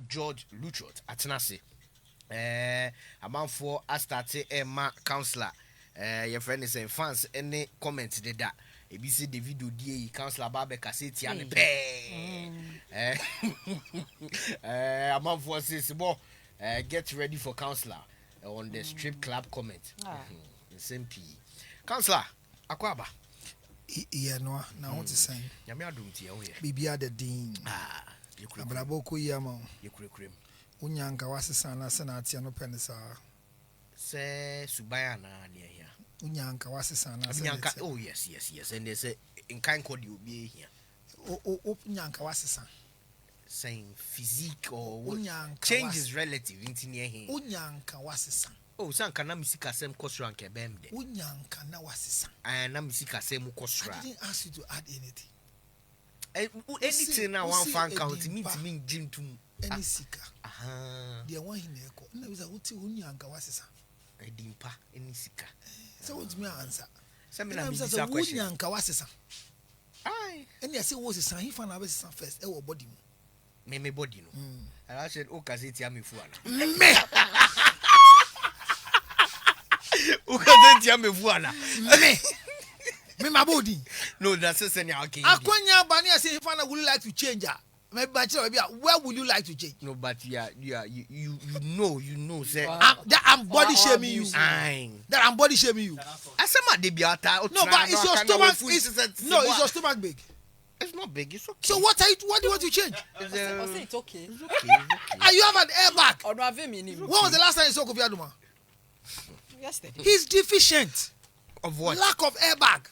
George Lutterodt Atenase. A man for a started Emma counselor. Your friend is saying fans any comments did that. ABC Davido DA counselor Babe Cassette and pay. A man for says, get ready for counselor on the strip club comment. Same P. Counselor, Akwaba. Yeah, no, now what is saying? Yamia don't hear. Bibia the Dean. You could Braboko Yamo. You could cream. Unyanka was a son, as an Atiano Penisa. Say Subayana near here. Unyanka was a son, as oh, yes. And they say, in kind code you be here. Oh, Unyanka was a son. Saying physique or Unyanka change is relative into near him. Unyanka was a son. Oh, son can musica same cost rank a bem. Unyanka now was a son. I am musica same cost rank. I didn't ask you to add anything. Anything now one fan count mean Jim to any seeker. The one in echo. No, is a Unyanka was a son. I didn't pa any seeker. So what's my answer? Some Unyanka was a son. Aye. And yes, it was a son. He found out son first. Our body. Me body no. And I said, "Oh, Kazeti ami fuana." Me. Oh, Kazeti ami fuana. Me my body. No, that's a senior. Okay. Akwanya bani say if I would like to change her. Maybe where would you like to change? No, but you know, say that I'm body shaming you. That I'm body shaming you. I said my debiata. No, but it's your stomach. It's your stomach big. It's not big. It's okay. So what do you want to change? It's okay. It's okay. And you have an airbag. When was the last time you saw Kofi Aduma? Yesterday. He's deficient. Of what? Lack of airbag.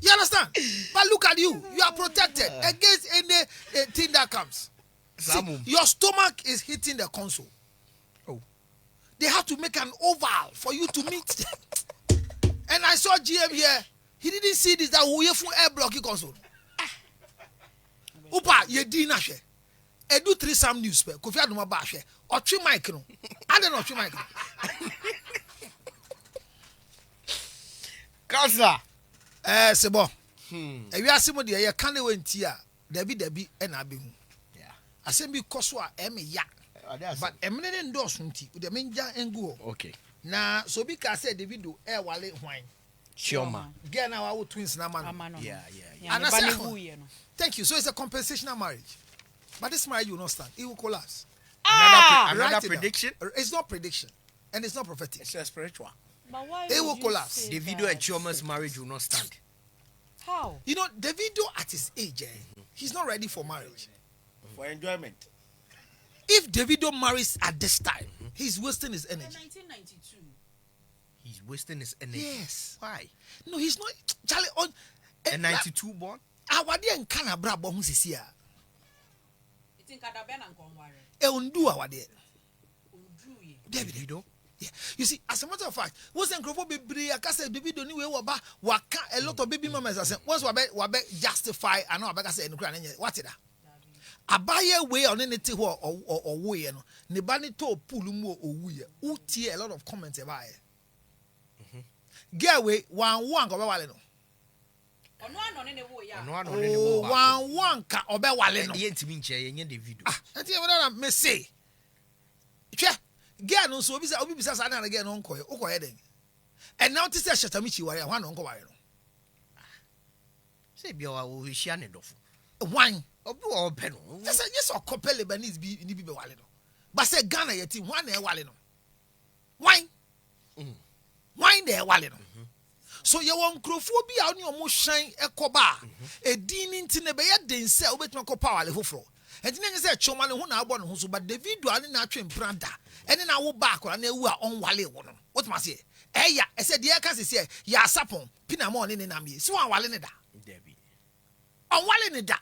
You understand? But look at you. You are protected against any thing that comes. See, your stomach is hitting the console. Oh. They have to make an oval for you to meet. And I saw GM here. He didn't see this. That we have air blocking console. Upa, ye dina she. Edu 3 Sam news pe. Kofi Aduma ba she. Otwi mic no. I don't know otwi mic. Counselor. Sebo. If you ask me the year can went here, Debbie and Abi. Yeah. I said because what ya. But eminent endorsement with the minja and go. Okay. Now so because said Davido air wale wine. Chioma. Get now our twins na man. Yeah. And I said, thank you. So it's a compensational marriage. But this marriage will not stand. It will collapse. Another prediction? It's not prediction. And it's not prophetic. It's spiritual. But why it will collapse. Davido and Chioma's marriage will not stand. How? You know, Davido at his age, he's not ready for marriage. For enjoyment. If Davido marries at this time, he's wasting his energy. 1992. He's wasting his energy. Yes. Why? No, he's not. Charlie, on a 92 born? Our dear and Canabra Bomus is here. It's in Cadaben and Conway. Undo our dear. Davido? Yeah. You see, as a matter of fact, what's the baby? I can say Davido anyway. What a lot of baby mamas are saying. Once we justify, I know I say in Ukraine. What is that? A buyer way on anything or way, you know. Nibani to pulumo or we. Uti a lot of comments about it. Get away one go wale no. One ka obe wale no. Ye ntimi nche ye Davido. Enti e wona me say. Hwe, get no so obi bisa sa na get no nkoye. Ukoye den. And now this is Shatamichi ware one no ware no. Say bia wo hia ne dofo. One obi wo pe no. Yes o couple Lebanese bi ni bi be wale no. But say Ghana ye team one e wale no. Wine. Wine there wale no. So you want crophobia on your motion ekoba. A din into ne be ya den se obetuma ko power le foforo. And then say Chioma ne ho na abɔ ne ho so but Davido ani na atwe branda. Ene na wo back na ewu a on wale wo no. What must say? Eya, I said the can say ya sapon pina mo ne na me. So an wale ne da. Debi. On wale ne da.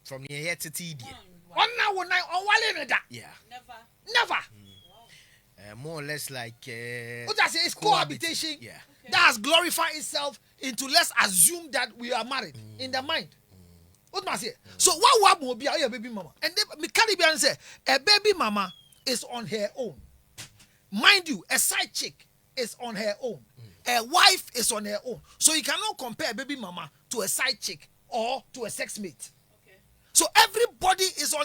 From here to TD. On na wo na on wale ne da. Yeah. Never. More or less like what I say is cohabitation. Yeah. Okay. That has glorified itself into let's assume that we are married in the mind. What must I say? So what will be a baby mama? And then me Caribbean say a baby mama is on her own. Mind you, a side chick is on her own. A wife is on her own. So you cannot compare baby mama to a side chick or to a sex mate. Okay. So everybody is on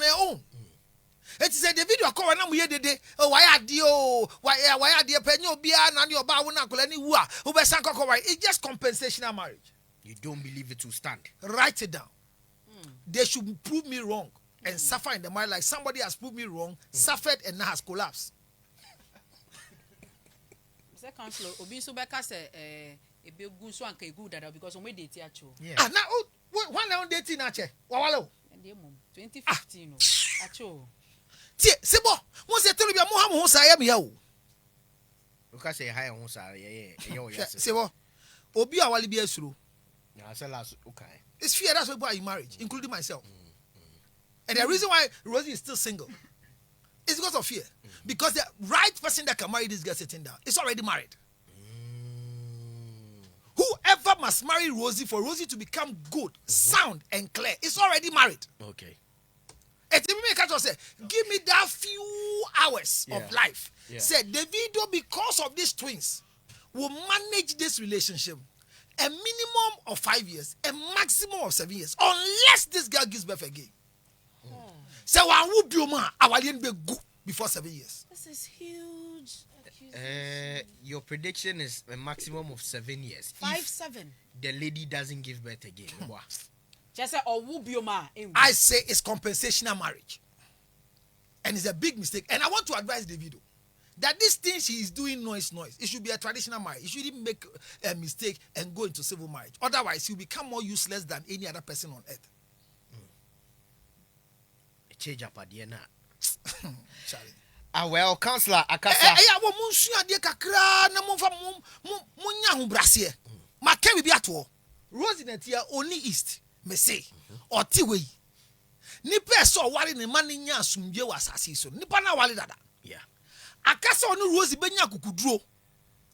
It is a video call na muye dede. Oh why adio? Why adio penyo bia na ni oba wo na kola ni wu a. Wo be san kokko why? It's just compensational marriage. You don't believe it will stand. Write it down. They should prove me wrong and suffer in the marriage like somebody has proved me wrong, suffered and now has collapsed. Mr. Counselor, obi so beka say e be gu so anka egu dada because we date acho. Yeah. Ah now one now dating na che. Wawalo. And the mom 2015 acho. Tie, sebo, won se tell me mo ha mo sa ya me ya o. Because say high on sir, yeah. Sebo, obi awale bi asuro. Na say last okay. It's fear that's why people are in marriage, including myself. And the reason why Rosie is still single is because of fear. Because the right person that can marry this girl sitting down is already married. Whoever must marry Rosie for Rosie to become good, sound, and clear is already married. Okay. And me catch say, give me that few hours of life. Yeah. Say Davido, because of these twins, will manage this relationship a minimum of 5 years, a maximum of 7 years, unless this girl gives birth again. So I will be good before 7 years. This is huge. Your prediction is a maximum of 7 years. 5-7. The lady doesn't give birth again. Just say owu I say it's compensational marriage. And it's a big mistake. And I want to advise Davido that this thing she is doing noise. It should be a traditional marriage. It shouldn't make a mistake and go into civil marriage. Otherwise, he'll become more useless than any other person on earth. Change up at the end. Charlie. Well, Counselor Akasa. Rose in a only east, me say, or Tiway. Nipe so wali ni mani nya sumje wa asasi so. Nipa na wali dada. Yeah. Akasa onu Rose benya kukudro.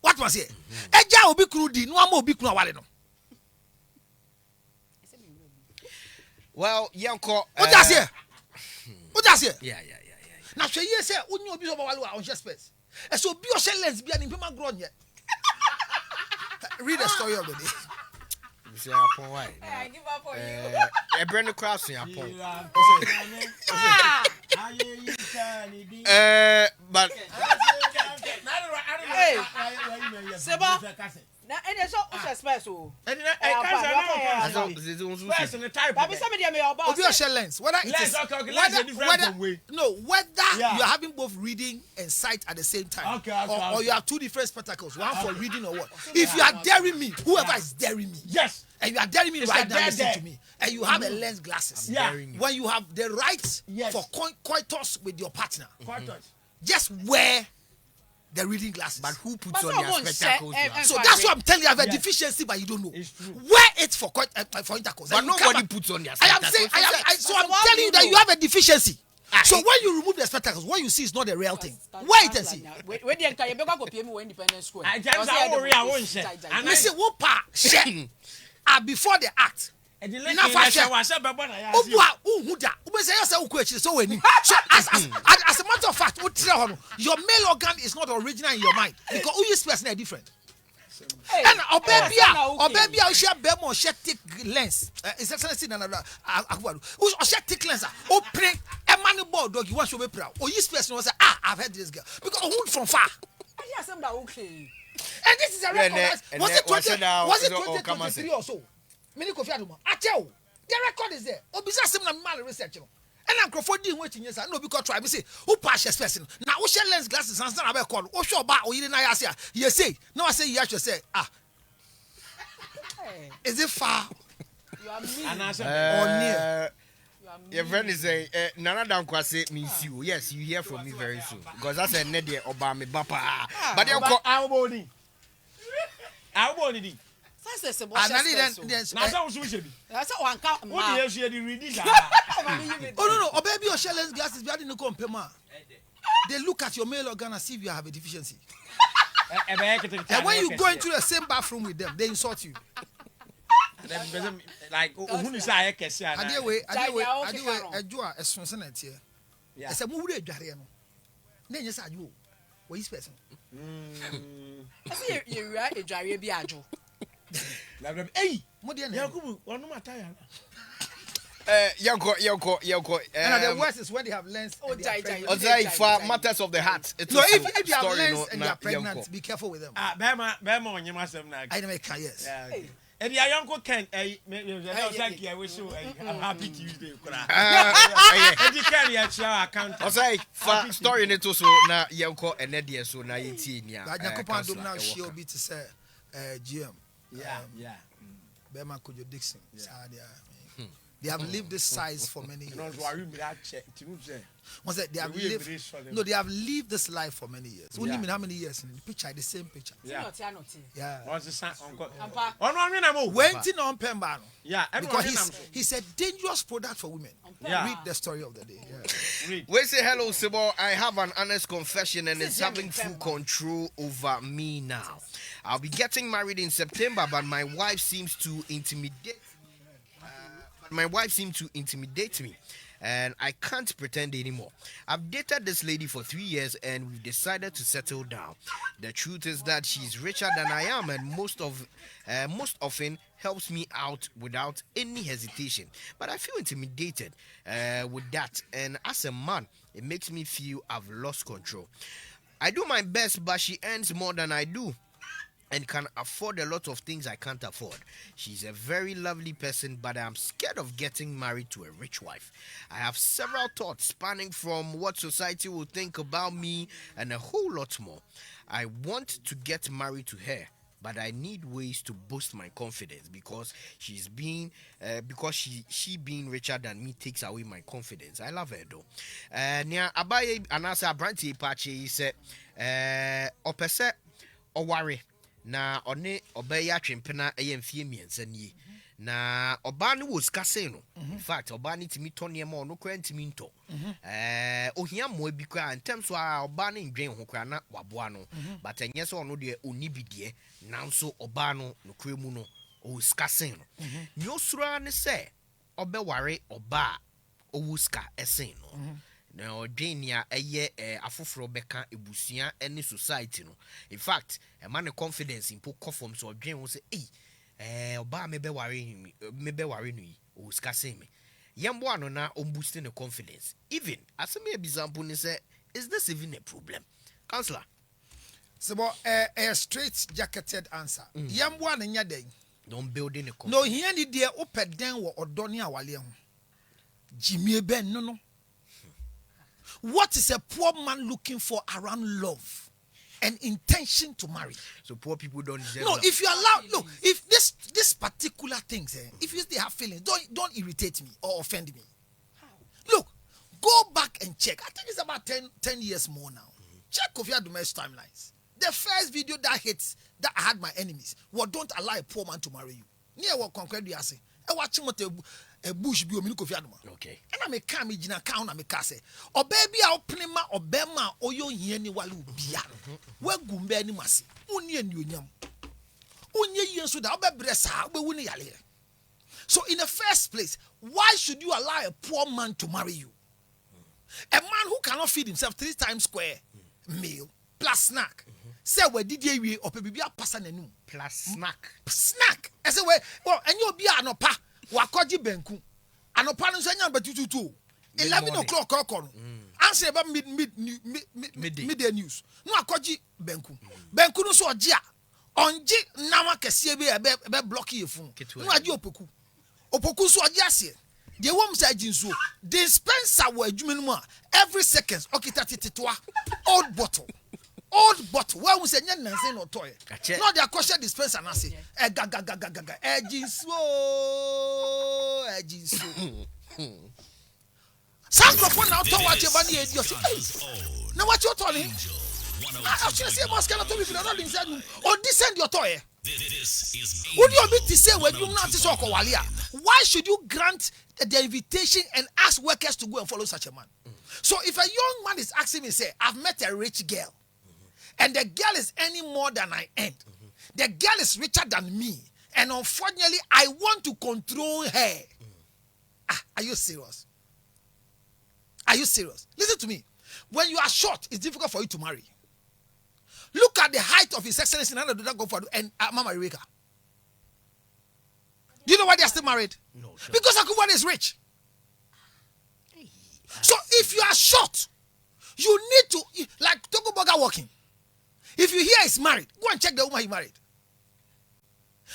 What was it? Eja obi kunu di, no ama obi kunu wali no. Well, yanko. What does here? What does here? Yeah. Now she say only obi so wali on just space. And so be your lesbian in pema grown yet. Read the story of the day. You why? I give up on you. A brand new crafts in Japan. But Hey, Seba. Na ene so special. I don't Baby some dey me about. Obi your lens. Whether it is whether you are having both reading and sight at the same time, or you have two different spectacles, one for reading or what. If you are daring me, whoever is daring me, yes, and you are daring me right now, listen to me, and you have a lens glasses, when you have the right for coitus with your partner, just wear the reading glasses. But who puts on their spectacles? So that's what I'm telling you. I have a deficiency, but you don't know. It's true. Wear it for intercourse. But nobody puts on their spectacles. So I'm telling you that you have a deficiency. So when you remove the spectacles, what you see is not the real thing. Wear it and see. Wait, the entire you go PM independent school. I just worry I won't say. And Listen, what part share before the act. enough fashion. So as a matter of fact, your male organ is not original in your mind because who is person are different. And baby, I share bemo share thick lens. Is that something another? Who share thick lens? Oh, pray a money board dog. You want to be proud. Or you person was I've heard this girl because who from far. Yes, I'm okay. And this is a record. Was it 2023 or so? Many Kofi Aduma. I tell you, the record is there. Obisa sim na mal research no. And I'm crowdfunding waiting yes. No because try me say who pass this person. Now who share lens glasses and stand about call. Who show ba o yiri na ya say. You say no I say you actually say Is it far? You are mean. Or near? Your friend is saying, Nana Dankwase means you. Yes, you hear from me very soon. Because that's a Nedia Obama Bapa. But you're called our body. Our body. That's a one count. Oh no, baby, your lens glasses. We didn't come pema. They look at your male organ and see if you have a deficiency. And when you go into the same bathroom with them, they insult you. Like who is I can say? I do a sonsonant here. It's a movie no. Then yes, I do. What is person? I see you right a dry be ajo. Hey, What do you Yakubu, one no matter. Yoko. And the worst is when they have lens. Oh, and they are die. pregnant. Ozai for matters of the heart. No, if they have lens and they are pregnant, be careful with them. Bema on your master. I never can, yes. Yeah. And the uncle can thank you. I wish you a happy Tuesday. And you carry a shower account. Ozai for story in it also na Yoko and Edia so na 18 years. But Jacopan do now she'll be to say GM. Yeah. Bema Kojo Dixon. They have lived this size for many years. Once they have lived, no, they have lived this life for many years. Only mean how many years in the picture, the same picture. Yeah. What's the son? Went in on Pembano. Yeah, because he's a dangerous product for women. Yeah. Read the story of the day. Yeah. We say hello, Sibo. I have an honest confession and it's having full control over me now. I'll be getting married in September, but my wife seems to intimidate. Me, and I can't pretend anymore. I've dated this lady for 3 years, and we've decided to settle down. The truth is that she's richer than I am, and most often helps me out without any hesitation. But I feel intimidated with that, and as a man, it makes me feel I've lost control. I do my best, but she earns more than I do and can afford a lot of things I can't afford. She's a very lovely person, but I'm scared of getting married to a rich wife. I have several thoughts spanning from what society will think about me and a whole lot more. I want to get married to her, but I need ways to boost my confidence because she being richer than me takes away my confidence. I love her though. Nia abaye anasa abranti pache said opese oware na one obey atwempena eyemfie miensa nie na oba no was kase no in fact oba ni timi to niam ono kra ntimi nto ohia mo bi kra ntem so a oba no ndwen ho kra na waboa no but enye so ono de onibidie nanso oba no kra mu no o skase no ni osura ne se obeware oba o wuska esen no na odwenia eye afoforo beka ebusia ene society no in fact a man confidence in poor form so odwen wo say oba mebe ware no yi o skase me yembo ano na o boost the confidence even as me example ni say is this even a problem counselor so a straight jacketed answer yembo ano nya den don't build in a confidence no here ni de opeden wo odoni awale ho jimie ben no what is a poor man looking for around love and intention to marry? So poor people don't deserve no love. If you allow no if this particular things if you they have feelings don't irritate me or offend me. How? Look, go back and check. I think it's about 10 years more now. Check Kofi Adume's timelines. The first video that hits that I had my enemies was don't allow a poor man to marry you. Near what concrete you say watching what a bush be omini Kofi Aduma. Okay. And I make come jina count na me kase. O baby a opening ma obema oyo hie ni walu bia. We gumbe ni masi. Unye ni onyam. Unye yen so da obebre sa obewu ni yale. So in the first place, why should you allow a poor man to marry you? A man who cannot feed himself 3 times square meal plus snack. Say we did ye or baby a passa nenu plus snack. Snack. I say well and you be anopa wakoji benku. Anopa no sanya betututu. 11 o'clock kono. Answer about midday news. No akoji benku. Benku no so ogia. Onji nama kese be block your phone. No agi opoku. Opoku so ogia se. The wom say jinso. Dispenser wa adwuma no mu every seconds okita old bottle. Old bottle. Why we say nyanse no toy? No they question dispenser na say. Gaga. Ejinso. Sacrifice now to watch about the idiot. Now what you telling? I should say most cannot to be not inside or descend your toy. Would you be to say when you not so why should you grant the invitation and ask workers to go and follow such a man? So if a young man is asking me, say, I've met a rich girl, and the girl is earning more than I earn, the girl is richer than me, and unfortunately, I want to control her. Are you serious? Are you serious? Listen to me. When you are short, it's difficult for you to marry. Look at the height of His Excellency and Mama Rebecca. Do you know why they are still married? No. Sure. Because Akufo is rich. So if you are short, you need to, like Togo Burger walking. If you hear he's married, go and check the woman he married.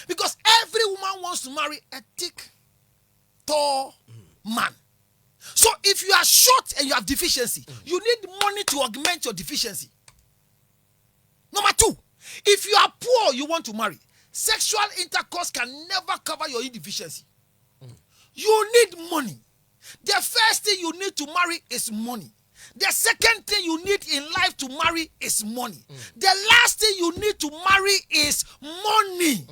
Because every woman wants to marry a thick, tall man. So if you are short and you have deficiency, you need money to augment your deficiency. Number 2, if you are poor, you want to marry. Sexual intercourse can never cover your deficiency. You need money. The first thing you need to marry is money. The second thing you need in life to marry is money. The last thing you need to marry is money.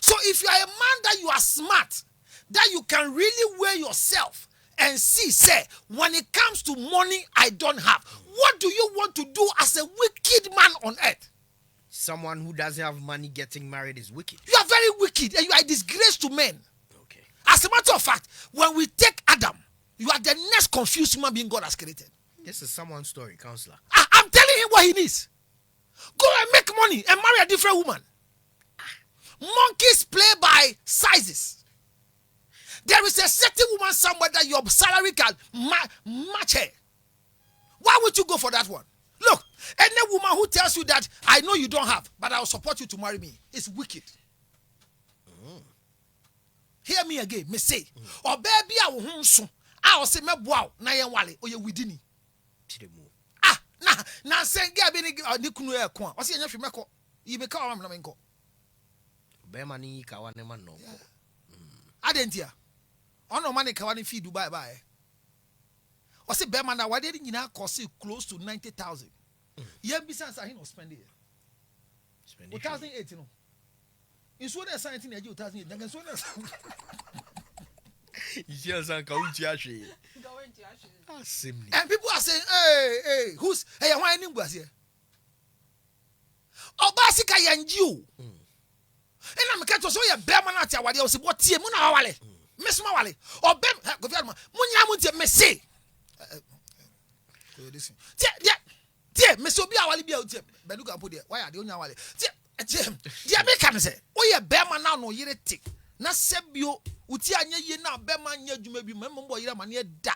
So if you are a man that you are smart, that you can really weigh yourself and see, say, when it comes to money I don't have, what do you want to do as a wicked man on earth? Someone who doesn't have money getting married is wicked. You are very wicked and you are a disgrace to men. Okay. As a matter of fact, when we take Adam, you are the next confused human being God has created. This is someone's story, counselor. I'm telling him what he needs. Go and make money and marry a different woman. Monkeys play by sizes. There is a certain woman somewhere that your salary can match her. Why would you go for that one? Look, any woman who tells you that I know you don't have, but I'll support you to marry me, is wicked. Hear me again, me say, or baby I will soon. I'll say me wow, na yen wale, or you within. Na say get be ni kunu e ko. O say nya hwe meko. Yi be ka wa na menko. Be mani ka wa ne man no. Adentia. Ono mani ka wa ne fi Dubai ba e. O say be man na wa de nyina cost close to 90,000. Ye bi sense he no spend it. Spend it. 2008 no. In so na sign tin e 2008. Dan so na You see us and Kauchi Ashi. And people are saying, hey, who's hey, why any was here? Obasika yanju. And I'm catch so ya beman at what you say, what team muna wale, Miss Mawale, or Bem, Munya Munte Messi. Dear, Miss Obia Wali be out there, Beluga put there. Why are the only wale? Dear, American say, oh, yeah, beman now no yeti. Na sebio uti anye ye na bema nye dwuma bi membo yira mane da.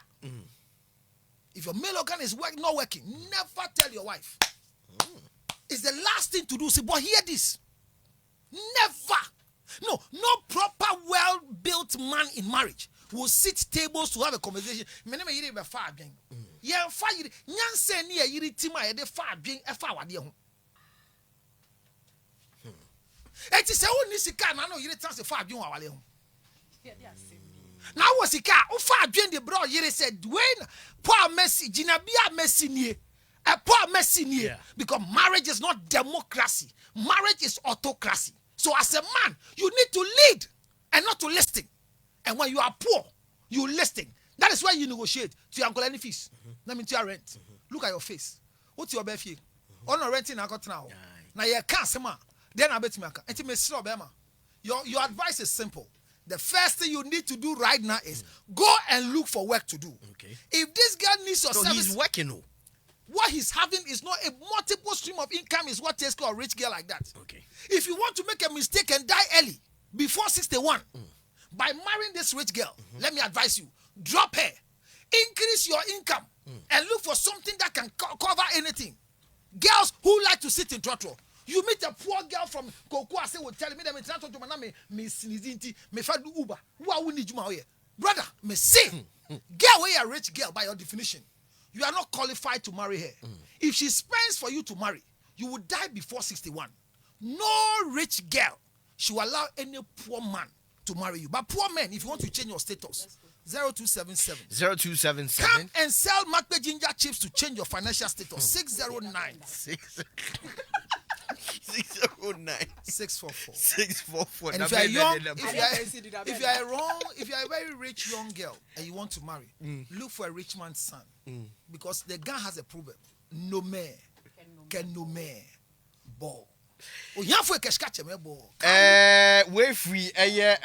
If your male organ is not working, never tell your wife. It's the last thing to do. Say, but hear this. Never. No proper well-built man in marriage will sit tables to have a conversation. Me na me yiri be fa adwen. Ye fa yiri nyanse ne yiri tima ye de fa adwen e fa wade ho. Eti se woni sika na no yiri tanse fa adwen wa wale ho. Now was sika o fa adwen de bro yiri said when poor mercy jinabia mercy nie. A poor mercy nie because marriage is not democracy. Marriage is autocracy. So as a man, you need to lead and not to listen. And when you are poor, you listen. That is why you negotiate to your any fees. Let me tell you rent. Look at your face. What's your best fee? On no renting I got now. Now you can't say man. Then I bet me your advice is simple. The first thing you need to do right now is go and look for work to do. Okay. If this girl needs your service, he's working. What he's having is not a multiple stream of income is what takes care of a rich girl like that. Okay. If you want to make a mistake and die early, before 61, by marrying this rich girl, let me advise you, drop her, increase your income, and look for something that can cover anything. Girls who like to sit in trotro. You meet a poor girl from Cocoa, say will tell me that me sneezinti, me fa do Uber. Who are we need you here? Brother, me say, girl where a rich girl by your definition. You are not qualified to marry her. If she spends for you to marry, you will die before 61. No rich girl should allow any poor man to marry you. But poor men, if you want to change your status, 0277. 0277. Come and sell Macbe ginger chips to change your financial status. 609. 609. 644. 644. And if you are young, if you are a very rich young girl and you want to marry, look for a rich man's son. Because the guy has a problem. No man can no man ball. Oh, you have to catch me ball. We free